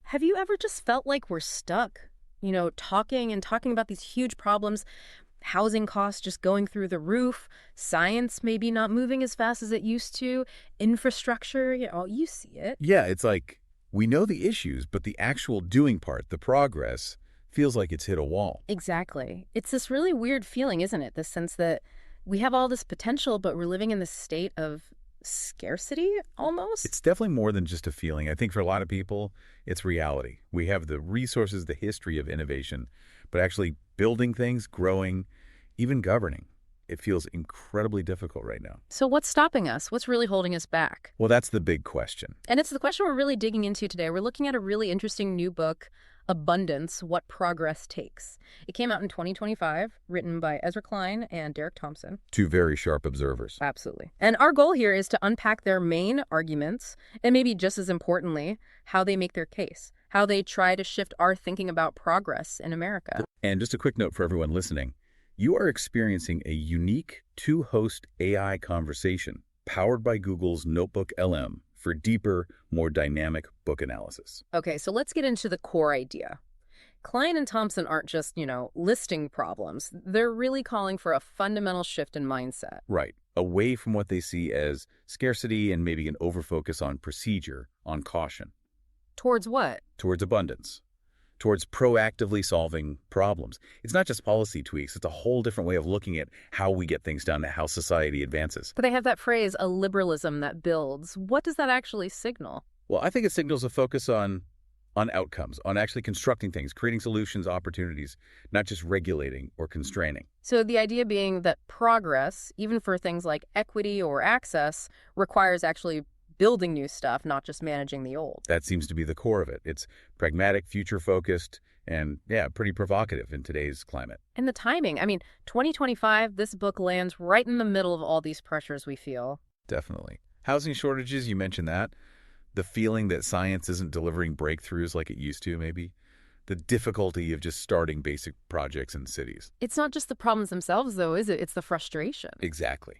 Have you ever just felt like we're stuck? Talking and talking about these huge problems, housing costs just going through the roof, science maybe not moving as fast as it used to, infrastructure, you see it. Yeah, it's like we know the issues, but the actual doing part, the progress, feels like it's hit a wall. Exactly. It's this really weird feeling, isn't it? This sense that we have all this potential, but we're living in this state of scarcity almost. It's definitely more than just a feeling. I think for a lot of people, it's reality. We have the resources, the history of innovation, but actually building things, growing, even governing, it feels incredibly difficult right now. So what's stopping us? What's really holding us back? Well, that's the big question. And it's the question we're really digging into today. We're looking at a really interesting new book, Abundance, What Progress Takes. It came out in 2025, written by Ezra Klein and Derek Thompson. Two very sharp observers. Absolutely. And our goal here is to unpack their main arguments, and maybe just as importantly, how they make their case, how they try to shift our thinking about progress in America. And just a quick note for everyone listening. You are experiencing a unique two-host AI conversation powered by Google's NotebookLM for deeper, more dynamic book analysis. Okay, so let's get into the core idea. Klein and Thompson aren't just, listing problems. They're really calling for a fundamental shift in mindset. Right. Away from what they see as scarcity and maybe an overfocus on procedure, on caution. Towards what? Towards abundance. Towards proactively solving problems. It's not just policy tweaks. It's a whole different way of looking at how we get things done, how society advances. But they have that phrase, a liberalism that builds. What does that actually signal? Well, I think it signals a focus on outcomes, on actually constructing things, creating solutions, opportunities, not just regulating or constraining. So the idea being that progress, even for things like equity or access, requires actually building new stuff, not just managing the old. That seems to be the core of it. It's pragmatic, future-focused, and, pretty provocative in today's climate. And the timing. 2025, this book lands right in the middle of all these pressures we feel. Definitely. Housing shortages, you mentioned that. The feeling that science isn't delivering breakthroughs like it used to, maybe. The difficulty of just starting basic projects in cities. It's not just the problems themselves, though, is it? It's the frustration. Exactly.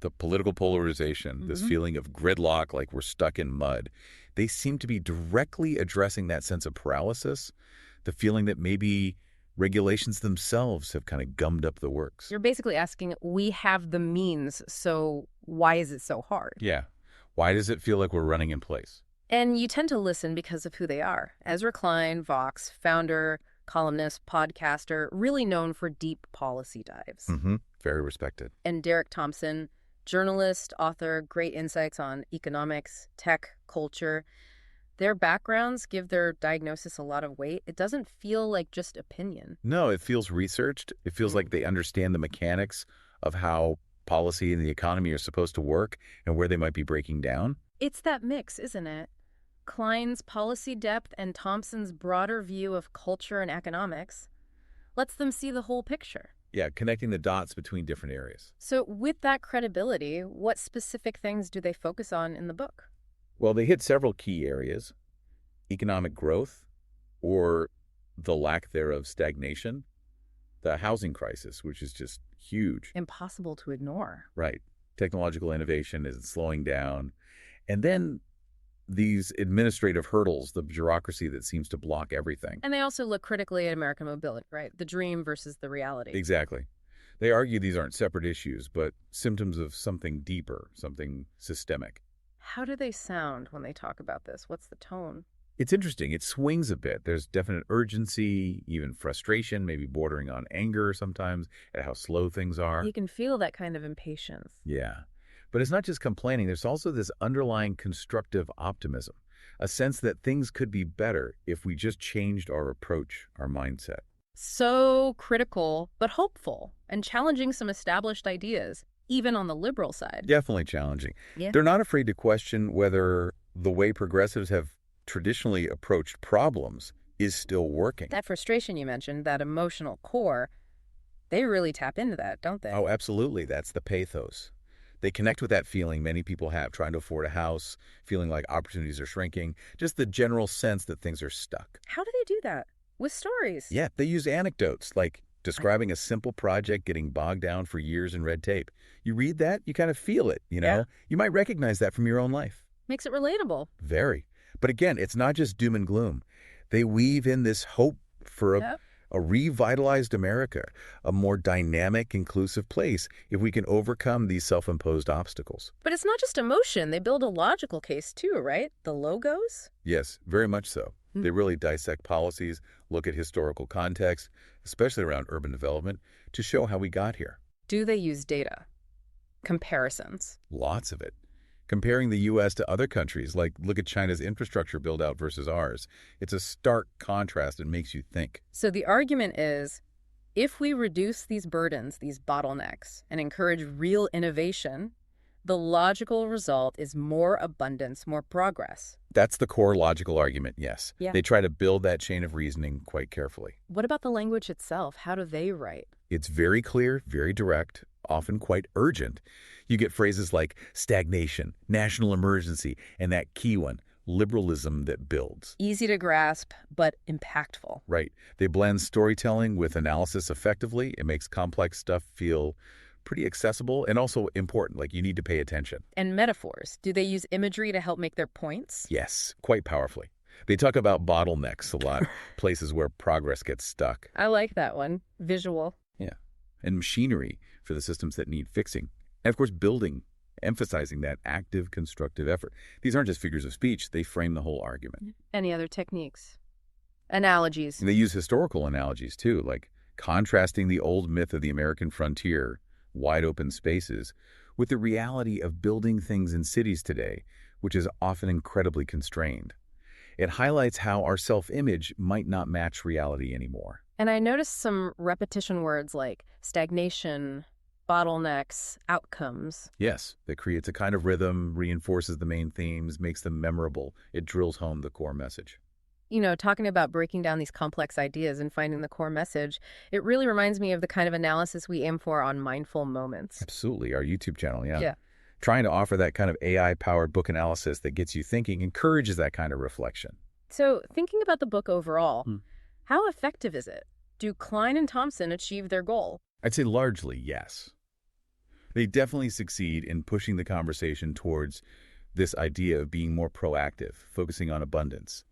The political polarization, this feeling of gridlock, like we're stuck in mud, they seem to be directly addressing that sense of paralysis, the feeling that maybe regulations themselves have kind of gummed up the works. You're basically asking, we have the means, so why is it so hard? Yeah. Why does it feel like we're running in place? And you tend to listen because of who they are. Ezra Klein, Vox, founder, columnist, podcaster, really known for deep policy dives. Very respected. And Derek Thompson, journalist, author, great insights on economics, tech, culture. Their backgrounds give their diagnosis a lot of weight. It doesn't feel like just opinion. No, it feels researched. It feels like they understand the mechanics of how policy and the economy are supposed to work and where they might be breaking down. It's that mix, isn't it? Klein's policy depth and Thompson's broader view of culture and economics lets them see the whole picture. Yeah, connecting the dots between different areas. So with that credibility, what specific things do they focus on in the book? Well, they hit several key areas. Economic growth, or the lack thereof stagnation. The housing crisis, which is just huge. Impossible to ignore. Right. Technological innovation is slowing down. And then these administrative hurdles, the bureaucracy that seems to block everything. And they also look critically at American mobility, right? The dream versus the reality. Exactly. They argue these aren't separate issues, but symptoms of something deeper, something systemic. How do they sound when they talk about this? What's the tone? It's interesting. It swings a bit. There's definite urgency, even frustration, maybe bordering on anger sometimes at how slow things are. You can feel that kind of impatience. Yeah. But it's not just complaining. There's also this underlying constructive optimism, a sense that things could be better if we just changed our approach, our mindset. So critical, but hopeful, and challenging some established ideas, even on the liberal side. Definitely challenging. Yeah. They're not afraid to question whether the way progressives have traditionally approached problems is still working. That frustration you mentioned, that emotional core, they really tap into that, don't they? Oh, absolutely. That's the pathos. They connect with that feeling many people have, trying to afford a house, feeling like opportunities are shrinking, just the general sense that things are stuck. How do they do that? With stories. Yeah, they use anecdotes, like describing a simple project getting bogged down for years in red tape. You read that, you kind of feel it, you know? Yeah. You might recognize that from your own life. Makes it relatable. Very. But again, it's not just doom and gloom. They weave in this hope for Yep. a revitalized America, a more dynamic, inclusive place if we can overcome these self-imposed obstacles. But it's not just emotion. They build a logical case too, right? The logos? Yes, very much so. They really dissect policies, look at historical context, especially around urban development, to show how we got here. Do they use data? Comparisons. Lots of it. Comparing the U.S. to other countries, like look at China's infrastructure build-out versus ours. It's a stark contrast and makes you think. So the argument is, if we reduce these burdens, these bottlenecks, and encourage real innovation, the logical result is more abundance, more progress. That's the core logical argument, yes. Yeah. They try to build that chain of reasoning quite carefully. What about the language itself? How do they write? It's very clear, very direct, often quite urgent. You get phrases like stagnation, national emergency, and that key one, liberalism that builds. Easy to grasp, but impactful. Right. They blend storytelling with analysis effectively. It makes complex stuff feel pretty accessible and also important, like you need to pay attention. And metaphors. Do they use imagery to help make their points? Yes, quite powerfully. They talk about bottlenecks a lot, places where progress gets stuck. I like that one. Visual. Yeah. And machinery for the systems that need fixing. And of course, building, emphasizing that active, constructive effort. These aren't just figures of speech. They frame the whole argument. Any other techniques? Analogies. And they use historical analogies, too, like contrasting the old myth of the American frontier, wide open spaces, with the reality of building things in cities today, which is often incredibly constrained. It highlights how our self-image might not match reality anymore. And I noticed some repetition words like stagnation, bottlenecks, outcomes. Yes, that creates a kind of rhythm, reinforces the main themes, makes them memorable. It drills home the core message. You know, talking about breaking down these complex ideas and finding the core message, it really reminds me of the kind of analysis we aim for on Mindful Moments. Absolutely, our YouTube channel, yeah. Yeah. Trying to offer that kind of AI-powered book analysis that gets you thinking encourages that kind of reflection. So, thinking about the book overall, how effective is it? Do Klein and Thompson achieve their goal? I'd say largely yes. They definitely succeed in pushing the conversation towards this idea of being more proactive, focusing on abundance.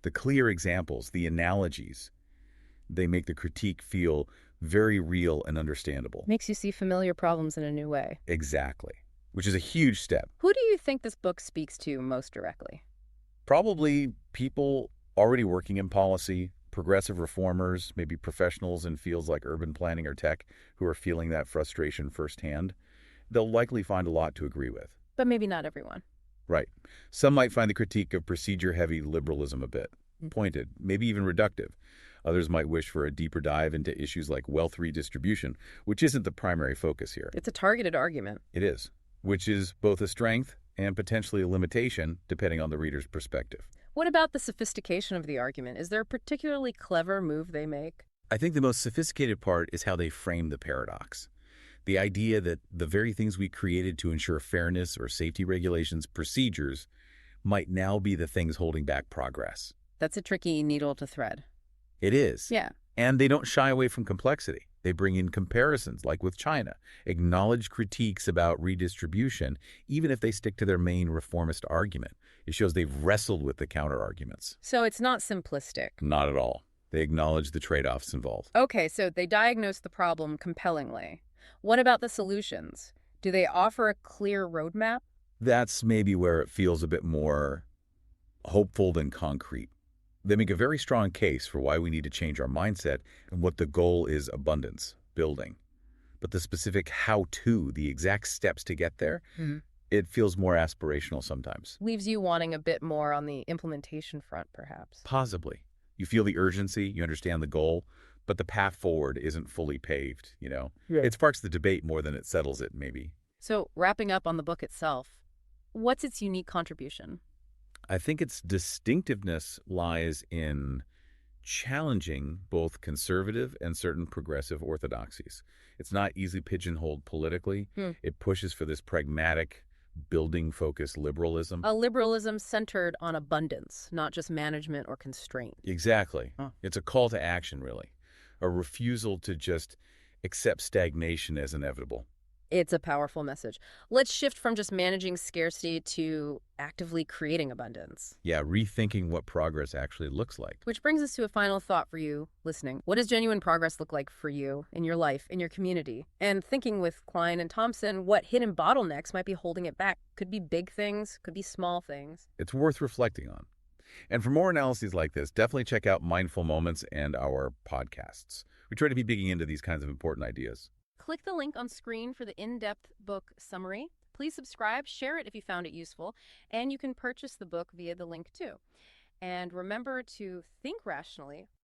The clear examples, the analogies, they make the critique feel very real and understandable. Makes you see familiar problems in a new way. Exactly, which is a huge step. Who do you think this book speaks to most directly? Probably people already working in policy, progressive reformers, maybe professionals in fields like urban planning or tech who are feeling that frustration firsthand. They'll likely find a lot to agree with. But maybe not everyone. Right. Some might find the critique of procedure-heavy liberalism a bit pointed, maybe even reductive. Others might wish for a deeper dive into issues like wealth redistribution, which isn't the primary focus here. It's a targeted argument. It is, which is both a strength and potentially a limitation, depending on the reader's perspective. What about the sophistication of the argument? Is there a particularly clever move they make? I think the most sophisticated part is how they frame the paradox. The idea that the very things we created to ensure fairness or safety regulations, procedures, might now be the things holding back progress. That's a tricky needle to thread. It is. Yeah. And they don't shy away from complexity. They bring in comparisons, like with China, acknowledge critiques about redistribution, even if they stick to their main reformist argument. It shows they've wrestled with the counter-arguments. So it's not simplistic. Not at all. They acknowledge the trade-offs involved. Okay, so they diagnose the problem compellingly. What about the solutions? Do they offer a clear roadmap? That's maybe where it feels a bit more hopeful than concrete. They make a very strong case for why we need to change our mindset and what the goal is: abundance, building. But the specific how-to, the exact steps to get there, it feels more aspirational sometimes. Leaves you wanting a bit more on the implementation front, perhaps. Possibly. You feel the urgency, you understand the goal, but the path forward isn't fully paved, you know? Yeah. It sparks the debate more than it settles it, maybe. So, wrapping up on the book itself, what's its unique contribution? I think its distinctiveness lies in challenging both conservative and certain progressive orthodoxies. It's not easily pigeonholed politically. It pushes for this pragmatic, building-focused liberalism. A liberalism centered on abundance, not just management or constraint. Exactly. It's a call to action, really. A refusal to just accept stagnation as inevitable. It's a powerful message. Let's shift from just managing scarcity to actively creating abundance. Yeah, rethinking what progress actually looks like. Which brings us to a final thought for you listening. What does genuine progress look like for you in your life, in your community? And thinking with Klein and Thompson, what hidden bottlenecks might be holding it back? Could be big things, could be small things. It's worth reflecting on. And for more analyses like this, definitely check out Mindful Moments and our podcasts. We try to be digging into these kinds of important ideas. Click the link on screen for the in-depth book summary. Please subscribe, share it if you found it useful, and you can purchase the book via the link too. And remember to think rationally,